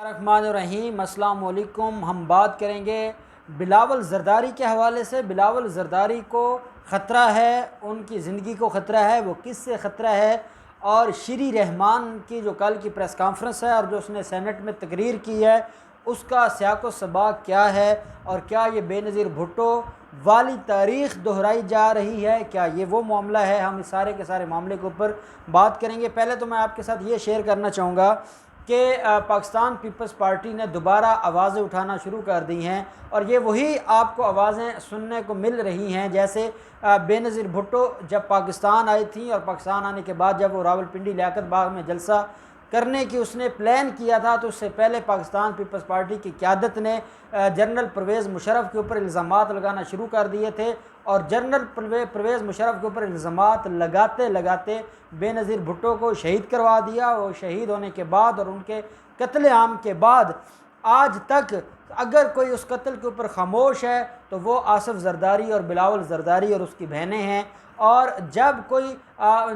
रहमान अस्सलाम वालेकुम। हम बात करेंगे बिलावल ज़रदारी के हवाले से। बिलावल ज़रदारी को ख़तरा है, उनकी ज़िंदगी को ख़तरा है, वो किस से ख़तरा है, और श्री रहमान की जो कल की प्रेस कॉन्फ्रेंस है और जो उसने सेनेट में तकरीर की है उसका सियाक़ो सबा क्या है, और क्या ये बेनज़ीर भुट्टो वाली तारीख़ दोहराई जा रही है, क्या ये वो मामला है। हम इस सारे के सारे मामले के ऊपर बात करेंगे। पहले तो मैं आपके साथ ये शेयर करना चाहूँगा कि पाकिस्तान पीपल्स पार्टी ने दोबारा आवाज़ें उठाना शुरू कर दी हैं, और ये वही आपको आवाज़ें सुनने को मिल रही हैं जैसे बेनज़ीर भुट्टो जब पाकिस्तान आई थी, और पाकिस्तान आने के बाद जब वो रावलपिंडी लियाकत बाग में जलसा करने की उसने प्लान किया था, तो उससे पहले पाकिस्तान पीपल्स पार्टी की क़यादत ने जनरल परवेज़ मुशर्रफ के ऊपर इल्ज़ामात लगाना शुरू कर दिए थे, और जनरल परवेज़ मुशर्रफ के ऊपर इल्ज़ामात लगाते लगाते बेनज़ीर भुट्टो को शहीद करवा दिया। वो शहीद होने के बाद और उनके कत्लेआम के बाद आज तक अगर कोई उस कत्ल के ऊपर खामोश है तो वो आसिफ ज़रदारी और बिलावल ज़रदारी और उसकी बहनें हैं। और जब कोई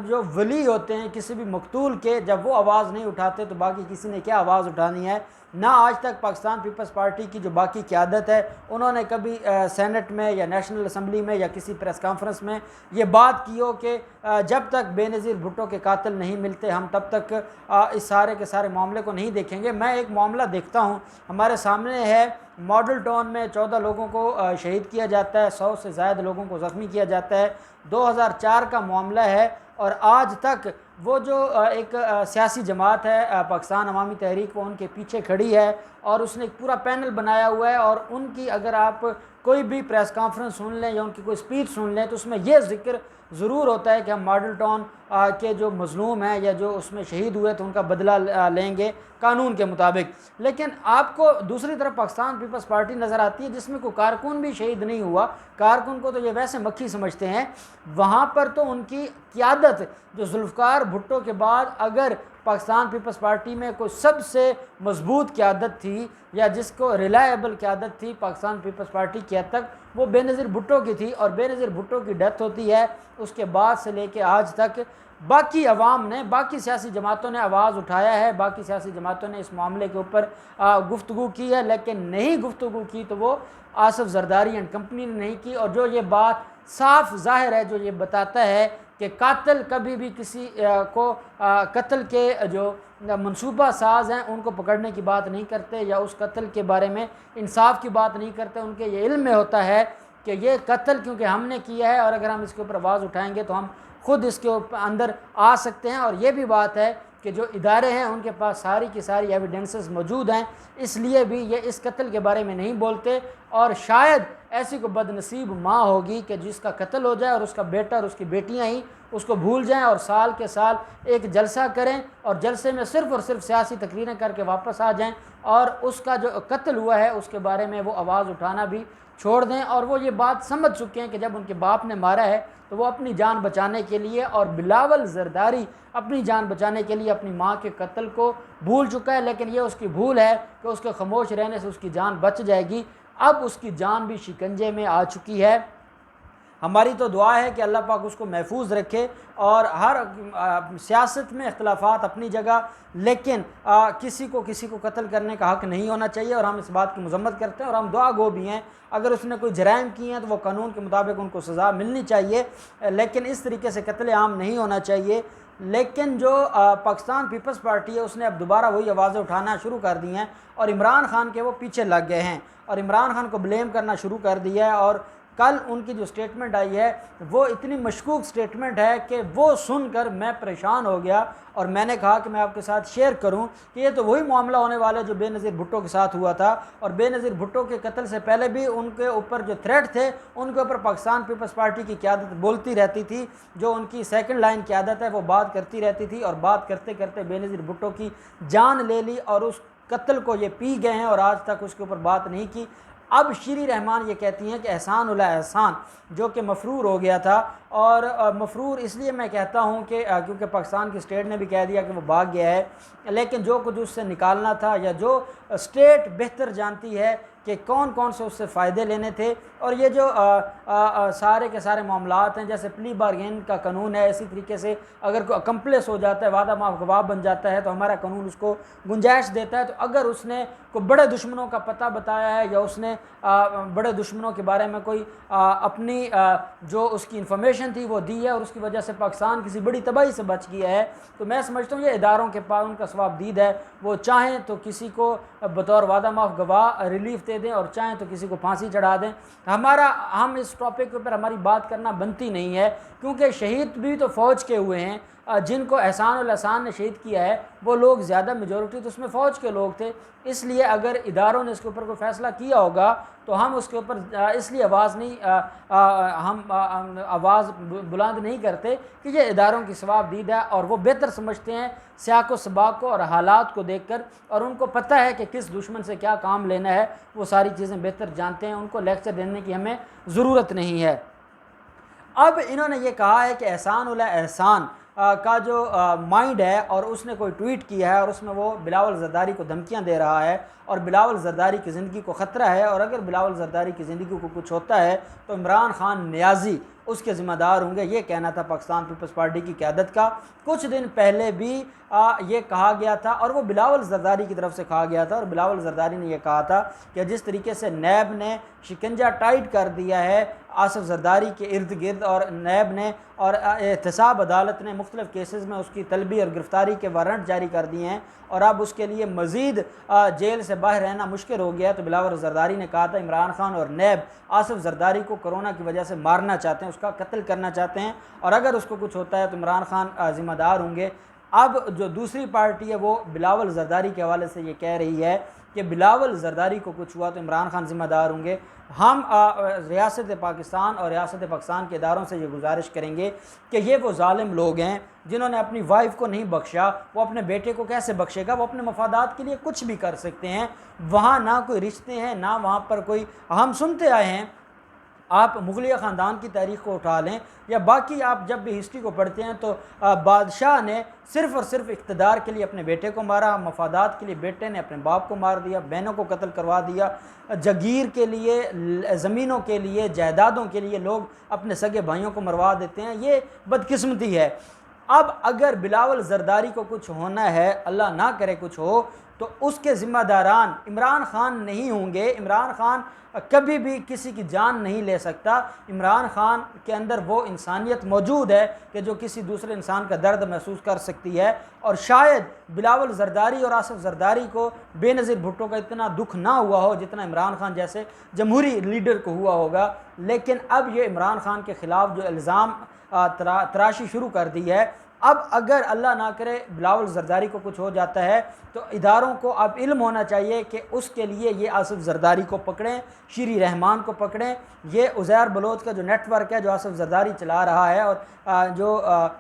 जो वली होते हैं किसी भी मकतूल के, जब वो आवाज़ नहीं उठाते तो बाकी किसी ने क्या आवाज़ उठानी है। ना आज तक पाकिस्तान पीपल्स पार्टी की जो बाकी क़यादत है उन्होंने कभी सेनेट में या नेशनल असम्बली में या किसी प्रेस कॉन्फ्रेंस में ये बात की हो कि जब तक बेनज़ीर भुट्टो के कातिल नहीं मिलते हम तब तक इस सारे के सारे मामले को नहीं देखेंगे। मैं एक मामला देखता हूँ, हमारे सामने है मॉडल टाउन में 14 लोगों को शहीद किया जाता है, 100 से ज़्यादा लोगों को ज़ख्मी किया जाता है। 2004 का मामला है, और आज तक वो जो एक सियासी जमात है पाकिस्तान अवामी तहरीक, वो उनके पीछे खड़ी है और उसने एक पूरा पैनल बनाया हुआ है। और उनकी अगर आप कोई भी प्रेस कॉन्फ्रेंस सुन लें या उनकी कोई स्पीच सुन लें तो उसमें यह जिक्र ज़रूर होता है कि हम मॉडल टाउन के जो मज़लूम हैं या जो उसमें शहीद हुए तो उनका बदला लेंगे कानून के मुताबिक। लेकिन आपको दूसरी तरफ पाकिस्तान पीपल्स पार्टी नज़र आती है जिसमें कोई कारकुन भी शहीद नहीं हुआ, कारकुन को तो ये वैसे मक्खी समझते हैं। वहाँ पर तो उनकी क़यादत जो जुल्फ़िकार भुट्टो के बाद अगर पाकिस्तान पीपल्स पार्टी में कोई सबसे मजबूत क़यादत थी या जिसको रिलायबल क़यादत थी पाकिस्तान पीपल्स पार्टी की हद तक, वो बेनज़ीर भुट्टो की थी। और बेनज़ीर भुट्टो की डेथ होती है, उसके बाद से लेके आज तक बाकी अवाम ने, बाकी सियासी जमातों ने आवाज़ उठाया है, बाकी सियासी जमातों ने इस मामले के ऊपर गुफ्तगू की है, लेकिन नहीं गुफ्तगू की तो वो आसिफ ज़रदारी एंड कंपनी ने नहीं की। और जो ये बात साफ ज़ाहिर है, जो ये बताता है कि कातिल कभी भी किसी को कत्ल के जो मनसूबा साज हैं उनको पकड़ने की बात नहीं करते या उस कत्ल के बारे में इंसाफ की बात नहीं करते। उनके ये इल्म में होता है कि ये कत्ल क्योंकि हमने किया है और अगर हम इसके ऊपर आवाज़ उठाएंगे तो हम खुद इसके अंदर आ सकते हैं। और ये भी बात है कि जो इदारे हैं उनके पास सारी की सारी एविडेंसेस मौजूद हैं, इसलिए भी ये इस कत्ल के बारे में नहीं बोलते। और शायद ऐसी को बदनसीब माँ होगी कि जिसका कत्ल हो जाए और उसका बेटा और उसकी बेटियाँ ही उसको भूल जाएं और साल के साल एक जलसा करें और जलसे में सिर्फ़ और सिर्फ सियासी तकरीरें करके वापस आ जाएं और उसका जो कत्ल हुआ है उसके बारे में वो आवाज़ उठाना भी छोड़ दें। और वो ये बात समझ चुके हैं कि जब उनके बाप ने मारा है तो वो अपनी जान बचाने के लिए, और बिलावल ज़रदारी अपनी जान बचाने के लिए अपनी माँ के कत्ल को भूल चुका है। लेकिन ये उसकी भूल है कि उसके खामोश रहने से उसकी जान बच जाएगी। अब उसकी जान भी शिकंजे में आ चुकी है। हमारी तो दुआ है कि अल्लाह पाक उसको महफूज रखे। और हर सियासत में इख्तलाफात अपनी जगह, लेकिन किसी को कत्ल करने का हक़ नहीं होना चाहिए, और हम इस बात की मज़म्मत करते हैं और हम दुआ गो भी हैं। अगर उसने कोई जराइम किए हैं तो वो कानून के मुताबिक उनको सज़ा मिलनी चाहिए, लेकिन इस तरीके से कत्ल आम नहीं होना चाहिए। लेकिन जो पाकिस्तान पीपल्स पार्टी है उसने अब दोबारा वही आवाज़ें उठाना शुरू कर दी हैं और इमरान खान के वो पीछे लग गए हैं और इमरान खान को ब्लेम करना शुरू कर दिया है। और कल उनकी जो स्टेटमेंट आई है वो इतनी मशकूक स्टेटमेंट है कि वो सुनकर मैं परेशान हो गया, और मैंने कहा कि मैं आपके साथ शेयर करूं कि ये तो वही मामला होने वाला है जो बेनज़ीर भुट्टो के साथ हुआ था। और बेनज़ीर भुट्टो के कत्ल से पहले भी उनके ऊपर जो थ्रेट थे उनके ऊपर पाकिस्तान पीपल्स पार्टी की क़यादत बोलती रहती थी, जो उनकी सेकंड लाइन क़यादत है वो बात करती रहती थी, और बात करते करते बेनज़ीर भुट्टो की जान ले ली और उस कत्ल को ये पी गए हैं और आज तक उसके ऊपर बात नहीं की। अब श्री रहमान ये कहती हैं कि एहसान उला एहसान, जो कि मफरूर हो गया था। और मफरूर इसलिए मैं कहता हूँ कि क्योंकि पाकिस्तान की स्टेट ने भी कह दिया कि वो भाग गया है, लेकिन जो कुछ उससे निकालना था या जो स्टेट बेहतर जानती है कि कौन कौन से उससे फ़ायदे लेने थे। और ये जो सारे के सारे मामलात हैं, जैसे प्ली बार्गेन का कानून है, इसी तरीके से अगर कोई अकम्प्लेस हो जाता है, वादा माफ गवाह बन जाता है, तो हमारा कानून उसको गुंजाइश देता है। तो अगर उसने को बड़े दुश्मनों का पता बताया है या उसने बड़े दुश्मनों के बारे में कोई अपनी जो उसकी इंफॉर्मेशन थी वो दी है और उसकी वजह से पाकिस्तान किसी बड़ी तबाही से बच गया है, तो मैं समझता हूँ ये इदारों के पास उनका सवाबदीद है। वो चाहें तो किसी को बतौर वादा माफ गवाह रिलीफ दे दें और चाहें तो किसी को फांसी चढ़ा दें। हम इस टॉपिक के ऊपर हमारी बात करना बनती नहीं है, क्योंकि शहीद भी तो फ़ौज के हुए हैं। जिनको एहसान उल एहसान ने शहीद किया है वो लोग ज़्यादा मेजॉरिटी तो उसमें फ़ौज के लोग थे। इसलिए अगर इदारों ने इसके ऊपर कोई फ़ैसला किया होगा तो हम उसके ऊपर इसलिए आवाज़ नहीं आवाज़ बुलंद नहीं करते कि ये इदारों की सवाबदीद है और वो बेहतर समझते हैं सियाक़ो सबाक़ को और हालात को देखकर, और उनको पता है कि किस दुश्मन से क्या काम लेना है, वो सारी चीज़ें बेहतर जानते हैं। उनको लेक्चर देने की हमें ज़रूरत नहीं है। अब इन्होंने ये कहा है कि एहसान उल एहसान का जो माइंड है, और उसने कोई ट्वीट किया है और उसमें वो बिलावल ज़रदारी को धमकियां दे रहा है और बिलावल ज़रदारी की ज़िंदगी को ख़तरा है, और अगर बिलावल ज़रदारी की ज़िंदगी को कुछ होता है तो इमरान खान नियाज़ी उसके ज़िम्मेदार होंगे। ये कहना था पाकिस्तान पीपल्स पार्टी की क़यादत का। कुछ दिन पहले भी ये कहा गया था और वो बिलावल ज़रदारी की तरफ से कहा गया था, और बिलावल ज़रदारी ने यह कहा था कि जिस तरीके से नैब ने शिकंजा टाइट कर दिया है आसिफ ज़रदारी के इर्द गिर्द, और नैब ने और एहतसाब अदालत ने मुख्तलिफ़ केसेस में उसकी तलबी और गिरफ़्तारी के वारंट जारी कर दिए हैं और अब उसके लिए मज़ीद जेल से बाहर रहना मुश्किल हो गया। तो बिलावल ज़रदारी ने कहा था इमरान खान और नैब आसिफ ज़रदारी को कोरोना की वजह से मारना चाहते हैं, उसका कत्ल करना चाहते हैं, और अगर उसको कुछ होता है तो इमरान खान ज़िम्मेदार होंगे। अब जो दूसरी पार्टी है वो बिलावल ज़रदारी के हवाले से ये कह रही है कि बिलावल ज़रदारी को कुछ हुआ तो इमरान खान ज़िम्मेदार होंगे। हम रियासत पाकिस्तान और रियासत पाकिस्तान के इदारों से ये गुजारिश करेंगे कि ये वो ज़ालिम लोग हैं जिन्होंने अपनी वाइफ को नहीं बख्शा, वो अपने बेटे को कैसे बख्शेगा? वो अपने मफादात के लिए कुछ भी कर सकते हैं। वहाँ ना कोई रिश्ते हैं, ना वहाँ पर कोई, हम सुनते आए हैं, आप मुग़लिया ख़ानदान की तारीख़ को उठा लें या बाकी आप जब भी हिस्ट्री को पढ़ते हैं तो बादशाह ने सिर्फ़ और सिर्फ इक़्तिदार के लिए अपने बेटे को मारा, मफादात के लिए बेटे ने अपने बाप को मार दिया, बहनों को कत्ल करवा दिया, जगीर के लिए, ज़मीनों के लिए, जायदादों के लिए लोग अपने सगे भाइयों को मरवा देते हैं। ये बदकिस्मती है। अब अगर बिलावल ज़रदारी को कुछ होना है, अल्लाह ना करे कुछ हो, तो उसके ज़िम्मेदारान इमरान खान नहीं होंगे। इमरान खान कभी भी किसी की जान नहीं ले सकता। इमरान खान के अंदर वो इंसानियत मौजूद है कि जो किसी दूसरे इंसान का दर्द महसूस कर सकती है, और शायद बिलावल ज़रदारी और आसिफ ज़रदारी को बेनज़ीर भुट्टो का इतना दुख ना हुआ हो जितना इमरान खान जैसे जमहूरी लीडर को हुआ होगा। लेकिन अब ये इमरान खान के ख़िलाफ़ जो इल्ज़ाम तराशी शुरू कर दी है, अब अगर अल्लाह ना करे बिलावल ज़रदारी को कुछ हो जाता है तो इदारों को अब इल्म होना चाहिए कि उसके लिए ये आसिफ ज़रदारी को पकड़ें, शीरी रहमान को पकड़ें, ये उज़ैर बलोच का जो नेटवर्क है जो आसिफ ज़रदारी चला रहा है, और जो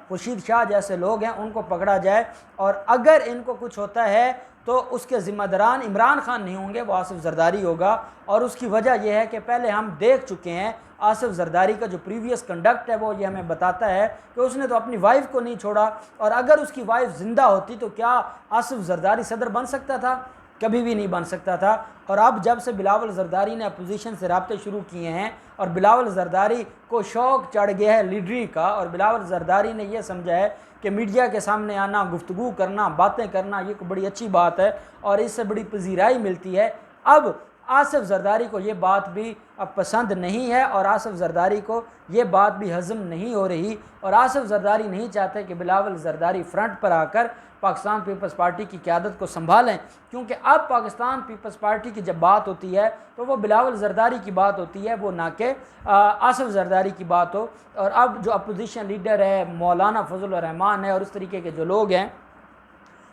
खुर्शीद शाह जैसे लोग हैं उनको पकड़ा जाए। और अगर इनको कुछ होता है तो उसके ज़िम्मेदारान इमरान खान नहीं होंगे, वो आसिफ ज़रदारी होगा। और उसकी वजह यह है कि पहले हम देख चुके हैं आसिफ ज़रदारी का जो प्रीवियस कंडक्ट है वो ये हमें बताता है कि उसने तो अपनी वाइफ को नहीं छोड़ा, और अगर उसकी वाइफ ज़िंदा होती तो क्या आसिफ ज़रदारी सदर बन सकता था? कभी भी नहीं बन सकता था। और अब जब से बिलावल ज़रदारी ने अपोजिशन से रब्ते शुरू किए हैं और बिलावल ज़रदारी को शौक़ चढ़ गया है लीडरी का, और बिलावल ज़रदारी ने यह समझा है कि मीडिया के सामने आना, गुफ्तगू करना, बातें करना ये कोई बड़ी अच्छी बात है और इससे बड़ी पजीराई मिलती है। अब आसिफ ज़रदारी को ये बात भी अब पसंद नहीं है और आसिफ ज़रदारी को ये बात भी हज़म नहीं हो रही, और आसिफ ज़रदारी नहीं चाहते कि बिलावल ज़रदारी फ्रंट पर आकर पाकिस्तान पीपल्स पार्टी की क़यादत को संभालें, क्योंकि अब पाकिस्तान पीपल्स पार्टी की जब बात होती है तो वो बिलावल ज़रदारी की बात होती है, वो ना कि आसिफ ज़रदारी की बात हो। और अब जो अपोजिशन लीडर है मौलाना फजल रहमान है और इस तरीके के जो लोग हैं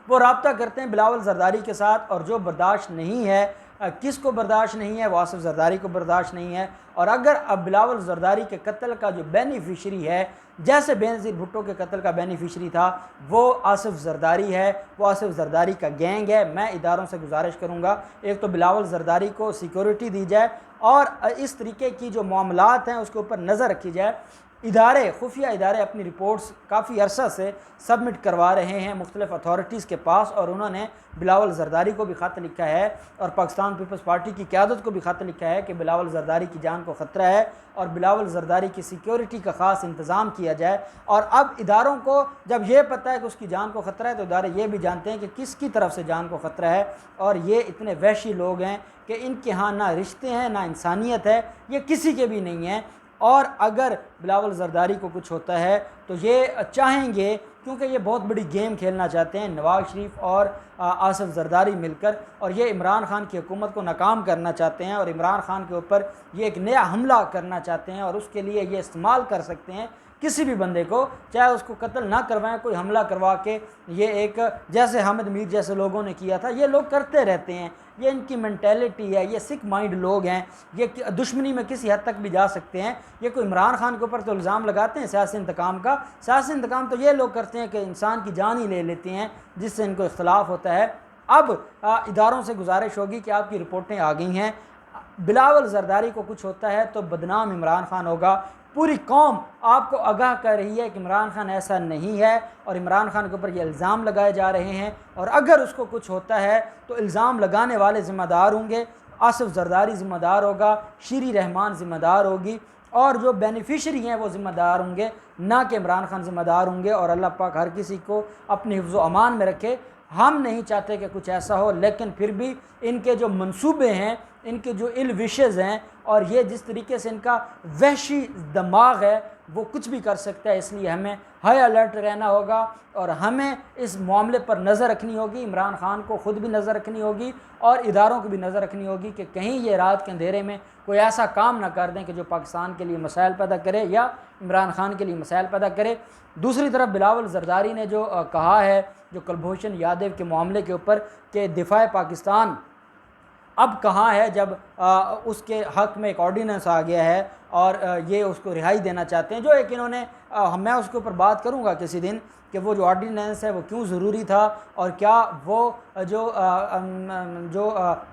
वो रब्ता करते हैं बिलावल ज़रदारी के साथ, और जो बर्दाश्त नहीं है, किसको बर्दाश्त नहीं है? वो आसिफ ज़रदारी को बर्दाश्त नहीं है। और अगर अब बिलावल ज़रदारी के कत्ल का जो बेनिफिशरी है, जैसे बेनज़ीर भुट्टो के कत्ल का बेनिफिशरी था, वो आसिफ ज़रदारी है, वो आसिफ ज़रदारी का गैंग है। मैं इदारों से गुजारिश करूँगा एक तो बिलावल ज़रदारी को सिक्योरिटी दी जाए और इस तरीके की जो मामलात हैं उसके ऊपर नज़र रखी जाए। इदारे, खुफिया इदारे अपनी रिपोर्ट्स काफ़ी अरसा से सबमिट करवा रहे हैं मुख्तलिफ़ अथॉरिटीज़ के पास, और उन्होंने बिलावल ज़रदारी को भी ख़त लिखा है और पाकिस्तान पीपल्स पार्टी की क़यादत को भी ख़त लिखा है कि बिलावल ज़रदारी की जान को ख़तरा है और बिलावल ज़रदारी की सिक्योरिटी का ख़ास इंतज़ाम किया जाए। और अब इदारों को जब ये पता है कि उसकी जान को ख़तरा है, तो इदारे ये भी जानते हैं कि किसकी तरफ से जान को ख़तरा है, और ये इतने वहशी लोग हैं कि इनके यहाँ ना रिश्ते हैं ना इंसानियत है, ये किसी के भी नहीं हैं। और अगर बिलावल ज़रदारी को कुछ होता है तो ये चाहेंगे, क्योंकि ये बहुत बड़ी गेम खेलना चाहते हैं नवाज़ शरीफ और आसिफ ज़रदारी मिलकर, और ये इमरान ख़ान की हुकूमत को नाकाम करना चाहते हैं और इमरान ख़ान के ऊपर ये एक नया हमला करना चाहते हैं, और उसके लिए ये इस्तेमाल कर सकते हैं किसी भी बंदे को, चाहे उसको कत्ल ना करवाएं, कोई हमला करवा के, ये एक जैसे हामिद मीर जैसे लोगों ने किया था, ये लोग करते रहते हैं। ये इनकी मेंटेलिटी है, ये सिक माइंड लोग हैं, ये दुश्मनी में किसी हद तक भी जा सकते हैं। ये कोई इमरान खान के ऊपर तो इल्ज़ाम लगाते हैं सियासी इंतकाम का, सियासी इंतकाम तो ये लोग करते हैं कि इंसान की जान ही ले लेते हैं जिससे इनको इख्तलाफ होता है। अब इदारों से गुजारिश होगी कि आपकी रिपोर्टें आ गई हैं, बिलावल ज़रदारी को कुछ होता है तो बदनाम इमरान खान होगा। पूरी कौम आपको आगाह कर रही है कि इमरान खान ऐसा नहीं है, और इमरान खान के ऊपर ये इल्ज़ाम लगाए जा रहे हैं, और अगर उसको कुछ होता है तो इल्ज़ाम लगाने वाले ज़िम्मेदार होंगे। आसिफ ज़रदारी ज़िम्मेदार होगा, शीरी रहमान ज़िम्मेदार होगी, और जो बेनिफिशरी हैं वो ज़िम्मेदार होंगे, ना कि इमरान खान ज़िम्मेदार होंगे। और अल्लाह पाक हर किसी को अपने हिफ्ज़ व अमान में रखे। हम नहीं चाहते कि कुछ ऐसा हो, लेकिन फिर भी इनके जो मंसूबे हैं, इनके जो इल विशेज़ हैं, और ये जिस तरीके से इनका वहशी दिमाग है, वो कुछ भी कर सकता है। इसलिए हमें हाई अलर्ट रहना होगा और हमें इस मामले पर नज़र रखनी होगी। इमरान खान को ख़ुद भी नज़र रखनी होगी और इदारों को भी नज़र रखनी होगी कि कहीं ये रात के अंधेरे में कोई ऐसा काम ना कर दें कि जो पाकिस्तान के लिए मसाइल पैदा करे या इमरान खान के लिए मसाइल पैदा करे। दूसरी तरफ बिलावल ज़रदारी ने जो कहा है, जो कुलभूषण यादव के मामले के ऊपर, कि दिफा पाकिस्तान अब कहाँ है, जब उसके हक़ में एक ऑर्डिनेंस आ गया है और ये उसको रिहाई देना चाहते हैं, जो एक इन्होंने मैं उसके ऊपर बात करूँगा किसी दिन कि वो जो ऑर्डिनेंस है वो क्यों ज़रूरी था, और क्या वो जो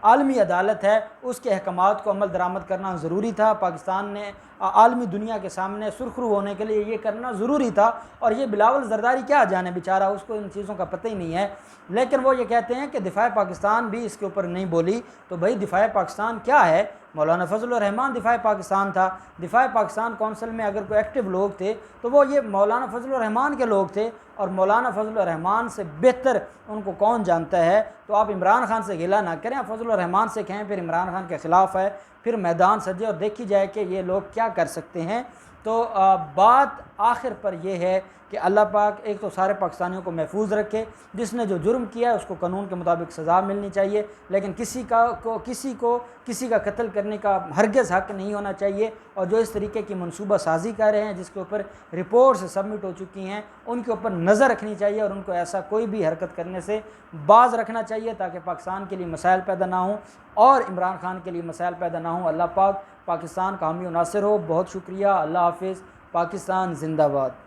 आलमी अदालत है उसके अहकामात को अमल दरामद करना ज़रूरी था। पाकिस्तान ने आलमी दुनिया के सामने सुरखरू होने के लिए ये करना ज़रूरी था, और ये बिलावल ज़रदारी क्या जाने बेचारा, उसको इन चीज़ों का पता ही नहीं है। लेकिन वो ये कहते हैं कि दिफा पाकिस्तान भी इसके ऊपर नहीं बोली, तो भाई दिफा पाकिस्तान क्या है? मौलाना फजलुर रहमान दिफा पाकिस्तान था। दिफा पाकिस्तान कौंसिल में अगर कोई एक्टिव लोग थे तो वो ये मौलाना फजलुर रहमान के लोग थे, और मौलाना फजलुर रहमान से बेहतर उनको कौन जानता है। तो आप इमरान खान से गिला ना करें, आप फजलुर रहमान से कहें, फिर इमरान खान के ख़िलाफ़ है, फिर मैदान सजे और देखी जाए कि ये लोग क्या कर सकते हैं। तो बात आखिर पर यह है कि अल्लाह पाक एक तो सारे पाकिस्तानियों को महफूज रखे, जिसने जो जुर्म किया है उसको कानून के मुताबिक सज़ा मिलनी चाहिए, लेकिन किसी का कत्ल करने का हरगिज़ हक़ नहीं होना चाहिए। और जो इस तरीके की मनसूबा साजी कर रहे हैं, जिसके ऊपर रिपोर्ट्स सबमिट हो चुकी हैं, उनके ऊपर नज़र रखनी चाहिए और उनको ऐसा कोई भी हरकत करने से बाज़ रखना चाहिए, ताकि पाकिस्तान के लिए मसाइल पैदा ना हों और इमरान खान के लिए मसाइल पैदा ना हों। अल्लाह पाक पाकिस्तान का हामी और नासिर हो। बहुत शुक्रिया। अल्लाह हाफ़िज़। पाकिस्तान जिंदाबाद।